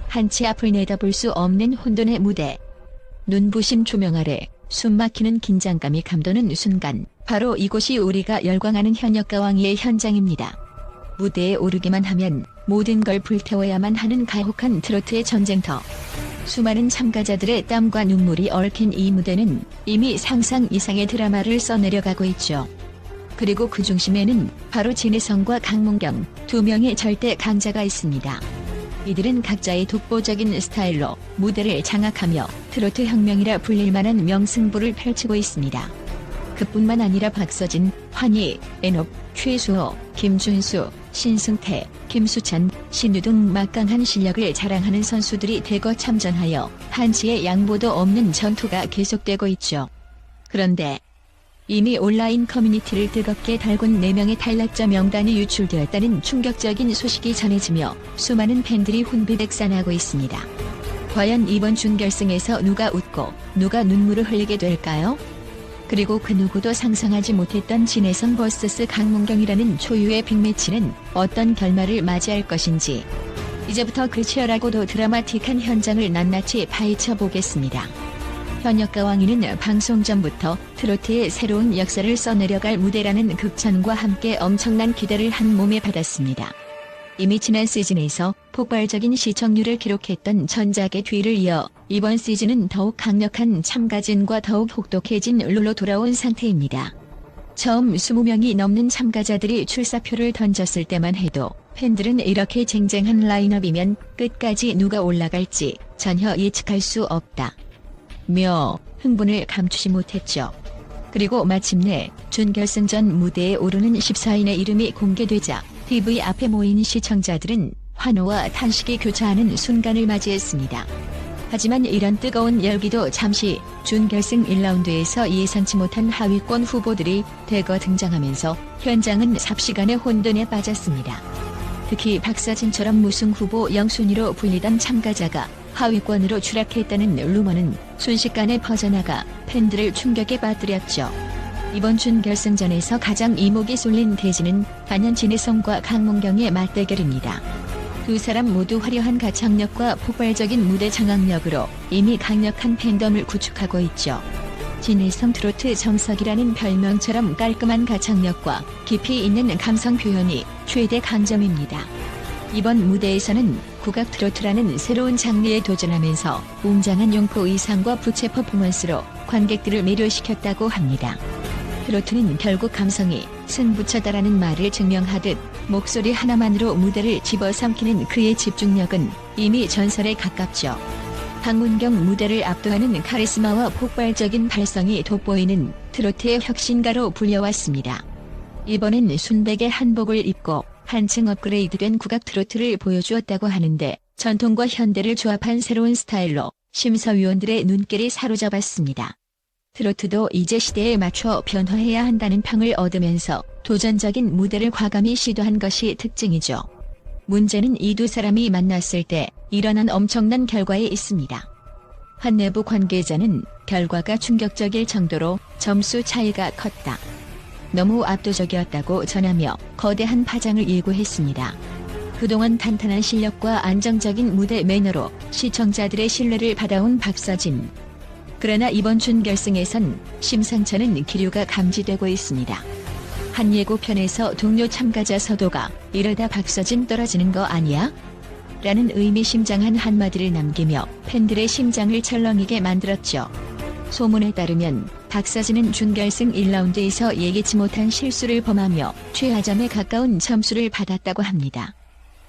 한치 앞을 내다볼 수 없는 혼돈의 무대. 눈부신 조명 아래 숨막히는 긴장감이 감도는 순간, 바로 이곳이 우리가 열광하는 현역가왕이의 현장입니다. 무대에 오르기만 하면 모든 걸 불태워야만 하는 가혹한 트로트의 전쟁터. 수많은 참가자들의 땀과 눈물이 얽힌 이 무대는 이미 상상 이상의 드라마를 써내려가고 있죠. 그리고 그 중심에는 바로 진혜성과 강문경, 두 명의 절대 강자가 있습니다. 이들은 각자의 독보적인 스타일로 무대를 장악하며 트로트 혁명이라 불릴 만한 명승부를 펼치고 있습니다. 그뿐만 아니라 박서진, 환희, 애녹, 최수호, 김준수, 신승태, 김수찬, 신유 등 막강한 실력을 자랑하는 선수들이 대거 참전하여 한치의 양보도 없는 전투가 계속되고 있죠. 그런데 이미 온라인 커뮤니티를 뜨겁게 달군 4명의 탈락자 명단이 유출되었다는 충격적인 소식이 전해지며 수많은 팬들이 혼비백산하고 있습니다. 과연 이번 준결승에서 누가 웃고 누가 눈물을 흘리게 될까요? 그리고 그 누구도 상상하지 못했던 진혜성 vs 강문경이라는 초유의 빅매치는 어떤 결말을 맞이할 것인지, 이제부터 그 치열하고도 드라마틱한 현장을 낱낱이 파헤쳐 보겠습니다. 현역가왕이는 방송 전부터 트로트의 새로운 역사를 써내려갈 무대라는 극찬과 함께 엄청난 기대를 한 몸에 받았습니다. 이미 지난 시즌에서 폭발적인 시청률을 기록했던 전작의 뒤를 이어 이번 시즌은 더욱 강력한 참가진과 더욱 혹독해진 룰로 돌아온 상태입니다. 처음 20명이 넘는 참가자들이 출사표를 던졌을 때만 해도 팬들은 이렇게 쟁쟁한 라인업이면 끝까지 누가 올라갈지 전혀 예측할 수 없다 며 흥분을 감추지 못했죠. 그리고 마침내 준결승전 무대에 오르는 14인의 이름이 공개되자 TV 앞에 모인 시청자들은 환호와 탄식이 교차하는 순간을 맞이했습니다. 하지만 이런 뜨거운 열기도 잠시, 준결승 1라운드에서 예상치 못한 하위권 후보들이 대거 등장하면서 현장은 삽시간의 혼돈에 빠졌습니다. 특히 박서진처럼 무승 후보 0순위로 불리던 참가자가 하위권으로 추락했다는 루머는 순식간에 퍼져나가 팬들을 충격에 빠뜨렸죠. 이번 준결승전에서 가장 이목이 쏠린 대진은 단연 진혜성과 강문경의 맞대결입니다. 두 사람 모두 화려한 가창력과 폭발적인 무대 장악력으로 이미 강력한 팬덤을 구축하고 있죠. 진혜성 트로트 정석이라는 별명처럼 깔끔한 가창력과 깊이 있는 감성 표현이 최대 강점입니다. 이번 무대에서는 국악 트로트라는 새로운 장르에 도전하면서 웅장한 용포 의상과 부채 퍼포먼스로 관객들을 매료시켰다고 합니다. 트로트는 결국 감성이 승부처다라는 말을 증명하듯 목소리 하나만으로 무대를 집어삼키는 그의 집중력은 이미 전설에 가깝죠. 강문경 무대를 압도하는 카리스마와 폭발적인 발성이 돋보이는 트로트의 혁신가로 불려왔습니다. 이번엔 순백의 한복을 입고 한층 업그레이드된 국악 트로트를 보여주었다고 하는데, 전통과 현대를 조합한 새로운 스타일로 심사위원들의 눈길이 사로잡았습니다. 트로트도 이제 시대에 맞춰 변화해야 한다는 평을 얻으면서 도전적인 무대를 과감히 시도한 것이 특징이죠. 문제는 이 두 사람이 만났을 때 일어난 엄청난 결과에 있습니다. 한 내부 관계자는 결과가 충격적일 정도로 점수 차이가 컸다, 너무 압도적이었다고 전하며 거대한 파장을 예고했습니다. 그동안 탄탄한 실력과 안정적인 무대 매너로 시청자들의 신뢰를 받아온 박서진. 그러나 이번 준결승에선 심상찮은 기류가 감지되고 있습니다. 한 예고편에서 동료 참가자 서도가 "이러다 박서진 떨어지는 거 아니야?" 라는 의미심장한 한마디를 남기며 팬들의 심장을 철렁이게 만들었죠. 소문에 따르면 박서진은 준결승 1라운드에서 예기치 못한 실수를 범하며 최하점에 가까운 점수를 받았다고 합니다.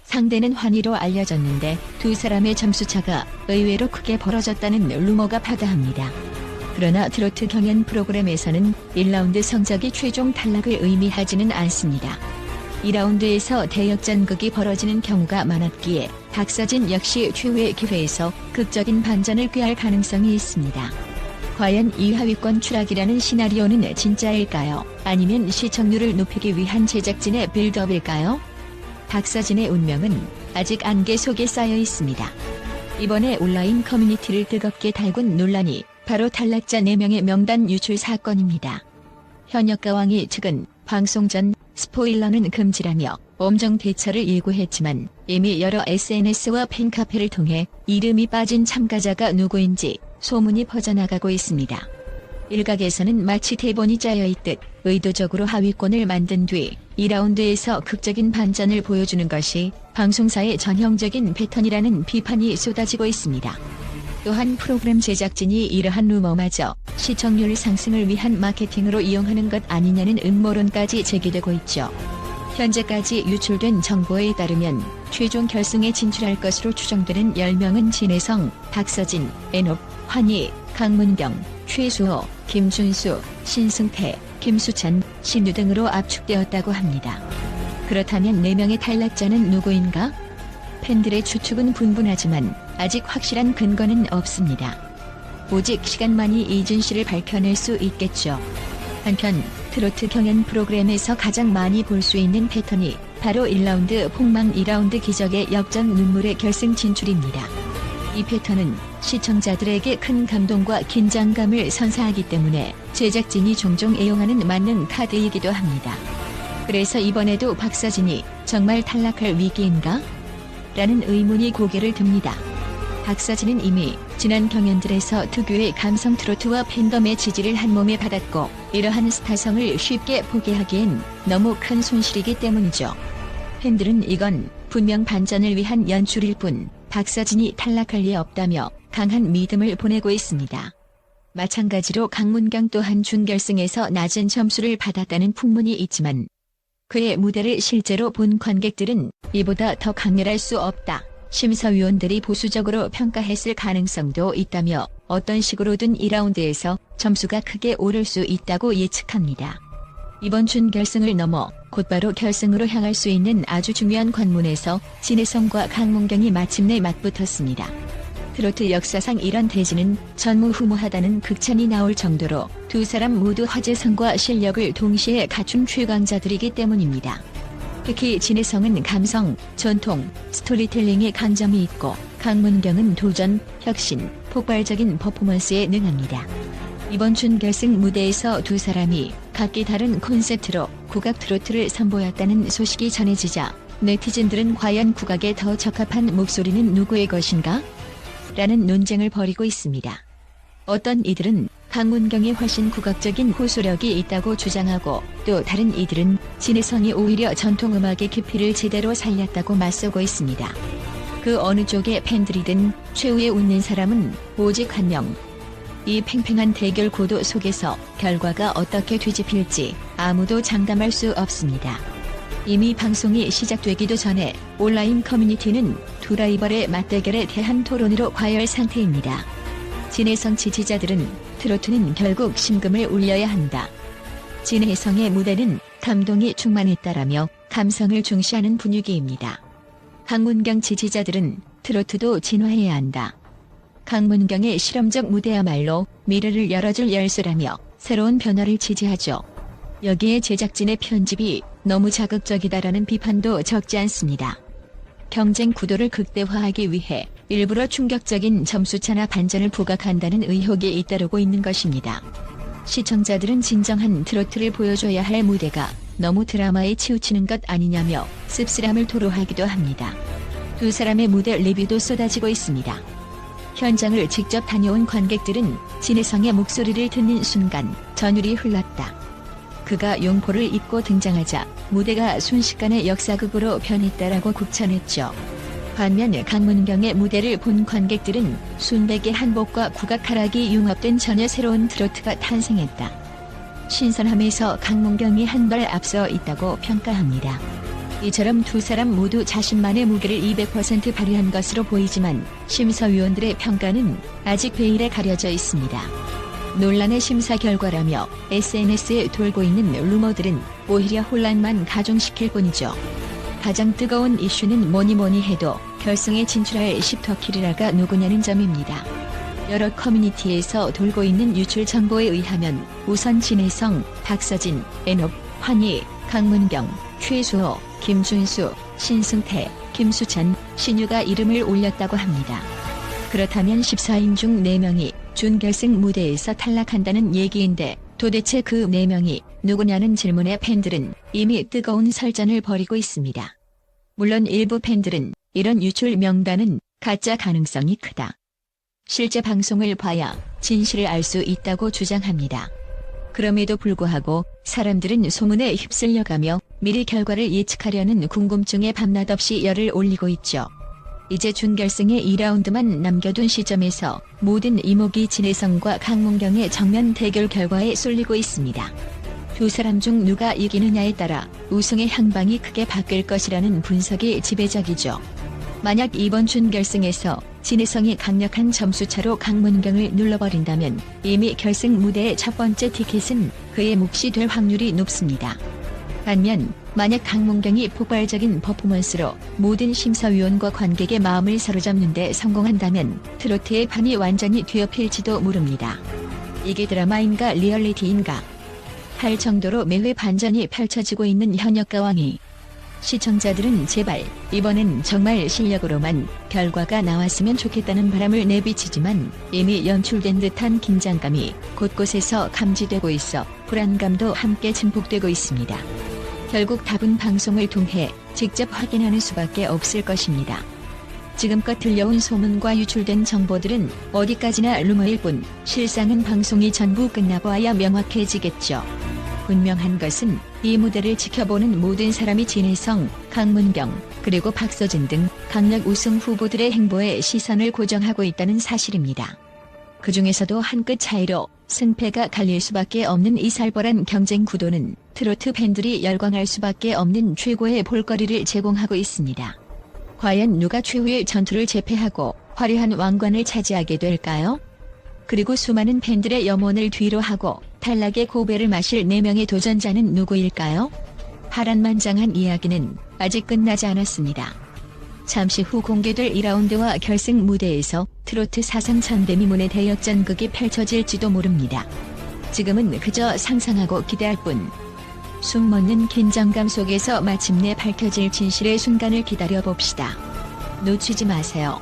상대는 환희로 알려졌는데 두 사람의 점수차가 의외로 크게 벌어졌다는 루머가 파다합니다. 그러나 트로트 경연 프로그램에서는 1라운드 성적이 최종 탈락을 의미하지는 않습니다. 2라운드에서 대역전극이 벌어지는 경우가 많았기에 박서진 역시 최후의 기회에서 극적인 반전을 꾀할 가능성이 있습니다. 과연 이 하위권 추락이라는 시나리오는 진짜일까요? 아니면 시청률을 높이기 위한 제작진의 빌드업일까요? 박서진의 운명은 아직 안개 속에 쌓여 있습니다. 이번에 온라인 커뮤니티를 뜨겁게 달군 논란이 바로 탈락자 4명의 명단 유출 사건입니다. 현역가왕이 측은 방송 전 스포일러는 금지라며 엄정 대처를 예고했지만 이미 여러 SNS와 팬카페를 통해 이름이 빠진 참가자가 누구인지 소문이 퍼져나가고 있습니다. 일각에서는 마치 대본이 짜여있듯 의도적으로 하위권을 만든 뒤 2라운드에서 극적인 반전을 보여주는 것이 방송사의 전형적인 패턴이라는 비판이 쏟아지고 있습니다. 또한 프로그램 제작진이 이러한 루머마저 시청률 상승을 위한 마케팅으로 이용하는 것 아니냐는 음모론까지 제기되고 있죠. 현재까지 유출된 정보에 따르면 최종 결승에 진출할 것으로 추정되는 10명은 진혜성, 박서진, 엔업, 환희, 강문경, 최수호, 김준수, 신승태, 김수찬, 신유 등으로 압축되었다고 합니다. 그렇다면 4명의 탈락자는 누구인가? 팬들의 추측은 분분하지만 아직 확실한 근거는 없습니다. 오직 시간만이 이 진실을 밝혀낼 수 있겠죠. 한편 트로트 경연 프로그램에서 가장 많이 볼 수 있는 패턴이 바로 1라운드 폭망 2라운드 기적의 역전 눈물의 결승 진출입니다. 이 패턴은 시청자들에게 큰 감동과 긴장감을 선사하기 때문에 제작진이 종종 애용하는 만능 카드이기도 합니다. 그래서 이번에도 박서진이 정말 탈락할 위기인가? 라는 의문이 고개를 듭니다. 박서진은 이미 지난 경연들에서 특유의 감성 트로트와 팬덤의 지지를 한몸에 받았고 이러한 스타성을 쉽게 포기하기엔 너무 큰 손실이기 때문이죠. 팬들은 이건 분명 반전을 위한 연출일 뿐 박서진이 탈락할 리 없다며 강한 믿음을 보내고 있습니다. 마찬가지로 강문경 또한 준결승에서 낮은 점수를 받았다는 풍문이 있지만 그의 무대를 실제로 본 관객들은 이보다 더 강렬할 수 없다. 심사위원들이 보수적으로 평가했을 가능성도 있다며 어떤 식으로든 2라운드에서 점수가 크게 오를 수 있다고 예측합니다. 이번 준결승을 넘어 곧바로 결승으로 향할 수 있는 아주 중요한 관문에서 진혜성과 강문경이 마침내 맞붙었습니다. 트로트 역사상 이런 대진은 전무후무하다는 극찬이 나올 정도로 두 사람 모두 화제성과 실력을 동시에 갖춘 최강자들이기 때문입니다. 특히 진혜성은 감성, 전통, 스토리텔링에 강점이 있고 강문경은 도전, 혁신, 폭발적인 퍼포먼스에 능합니다. 이번 준결승 무대에서 두 사람이 각기 다른 콘셉트로 국악 트로트를 선보였다는 소식이 전해지자 네티즌들은 과연 국악에 더 적합한 목소리는 누구의 것인가? 라는 논쟁을 벌이고 있습니다. 어떤 이들은 강문경이 훨씬 국악적인 호소력이 있다고 주장하고 또 다른 이들은 진혜성이 오히려 전통음악의 깊이를 제대로 살렸다고 맞서고 있습니다. 그 어느 쪽의 팬들이든 최후에 웃는 사람은 오직 한 명. 이 팽팽한 대결 고도 속에서 결과가 어떻게 뒤집힐지 아무도 장담할 수 없습니다. 이미 방송이 시작되기도 전에 온라인 커뮤니티는 두 라이벌의 맞대결에 대한 토론으로 과열 상태입니다. 진혜성 지지자들은 트로트는 결국 심금을 울려야 한다. 진혜성의 무대는 감동이 충만했다라며 감성을 중시하는 분위기입니다. 강문경 지지자들은 트로트도 진화해야 한다. 강문경의 실험적 무대야말로 미래를 열어줄 열쇠라며 새로운 변화를 지지하죠. 여기에 제작진의 편집이 너무 자극적이다라는 비판도 적지 않습니다. 경쟁 구도를 극대화하기 위해 일부러 충격적인 점수차나 반전을 부각한다는 의혹이 잇따르고 있는 것입니다. 시청자들은 진정한 트로트를 보여줘야 할 무대가 너무 드라마에 치우치는 것 아니냐며 씁쓸함을 토로하기도 합니다. 두 사람의 무대 리뷰도 쏟아지고 있습니다. 현장을 직접 다녀온 관객들은 진혜성의 목소리를 듣는 순간 전율이 흘렀다. 그가 용포를 입고 등장하자 무대가 순식간에 역사극으로 변했다라고 극찬했죠. 반면 강문경의 무대를 본 관객들은 순백의 한복과 국악하락이 융합된 전혀 새로운 트로트가 탄생했다. 신선함에서 강문경이 한 발 앞서 있다고 평가합니다. 이처럼 두 사람 모두 자신만의 무게를 200% 발휘한 것으로 보이지만 심사위원들의 평가는 아직 베일에 가려져 있습니다. 논란의 심사 결과라며 SNS에 돌고 있는 루머들은 오히려 혼란만 가중시킬 뿐이죠. 가장 뜨거운 이슈는 뭐니 해도 결승에 진출할 10터키리라가 누구냐는 점입니다. 여러 커뮤니티에서 돌고 있는 유출 정보에 의하면 우선 진혜성, 박서진, 엔업, 환희, 강문경, 최수호, 김준수, 신승태, 김수찬, 신유가 이름을 올렸다고 합니다. 그렇다면 14인 중 4명이 준결승 무대에서 탈락한다는 얘기인데 도대체 그 4명이 누구냐는 질문에 팬들은 이미 뜨거운 설전을 벌이고 있습니다. 물론 일부 팬들은 이런 유출 명단은 가짜 가능성이 크다. 실제 방송을 봐야 진실을 알 수 있다고 주장합니다. 그럼에도 불구하고 사람들은 소문에 휩쓸려가며 미리 결과를 예측하려는 궁금증에 밤낮 없이 열을 올리고 있죠. 이제 준결승의 2라운드만 남겨둔 시점에서 모든 이목이 진혜성과 강문경의 정면 대결 결과에 쏠리고 있습니다. 두 사람 중 누가 이기느냐에 따라 우승의 향방이 크게 바뀔 것이라는 분석이 지배적이죠. 만약 이번 준결승에서 진혜성이 강력한 점수차로 강문경을 눌러버린다면 이미 결승 무대의 첫 번째 티켓은 그의 몫이 될 확률이 높습니다. 반면 만약 강문경이 폭발적인 퍼포먼스로 모든 심사위원과 관객의 마음을 사로잡는 데 성공한다면 트로트의 판이 완전히 뒤엎일지도 모릅니다. 이게 드라마인가 리얼리티인가 할 정도로 매회 반전이 펼쳐지고 있는 현역가왕이 시청자들은 제발 이번엔 정말 실력으로만 결과가 나왔으면 좋겠다는 바람을 내비치지만 이미 연출된 듯한 긴장감이 곳곳에서 감지되고 있어 불안감도 함께 증폭되고 있습니다. 결국 답은 방송을 통해 직접 확인하는 수밖에 없을 것입니다. 지금껏 들려온 소문과 유출된 정보들은 어디까지나 루머일 뿐 실상은 방송이 전부 끝나봐야 명확해지겠죠. 분명한 것은 이 무대를 지켜보는 모든 사람이 진혜성, 강문경, 그리고 박서진 등 강력 우승 후보들의 행보에 시선을 고정하고 있다는 사실입니다. 그 중에서도 한 끗 차이로 승패가 갈릴 수밖에 없는 이 살벌한 경쟁 구도는 트로트 팬들이 열광할 수밖에 없는 최고의 볼거리를 제공하고 있습니다. 과연 누가 최후의 전투를 제패하고 화려한 왕관을 차지하게 될까요? 그리고 수많은 팬들의 염원을 뒤로하고 탈락의 고배를 마실 4명의 도전자는 누구일까요? 파란만장한 이야기는 아직 끝나지 않았습니다. 잠시 후 공개될 2라운드와 결승 무대에서 트로트 사상 전대미문의 대역전극이 펼쳐질지도 모릅니다. 지금은 그저 상상하고 기대할 뿐. 숨먹는 긴장감 속에서 마침내 밝혀질 진실의 순간을 기다려봅시다. 놓치지 마세요.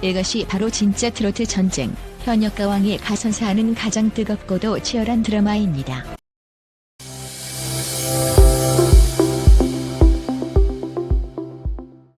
이것이 바로 진짜 트로트 전쟁, 현역가왕이 가선사하는 가장 뜨겁고도 치열한 드라마입니다.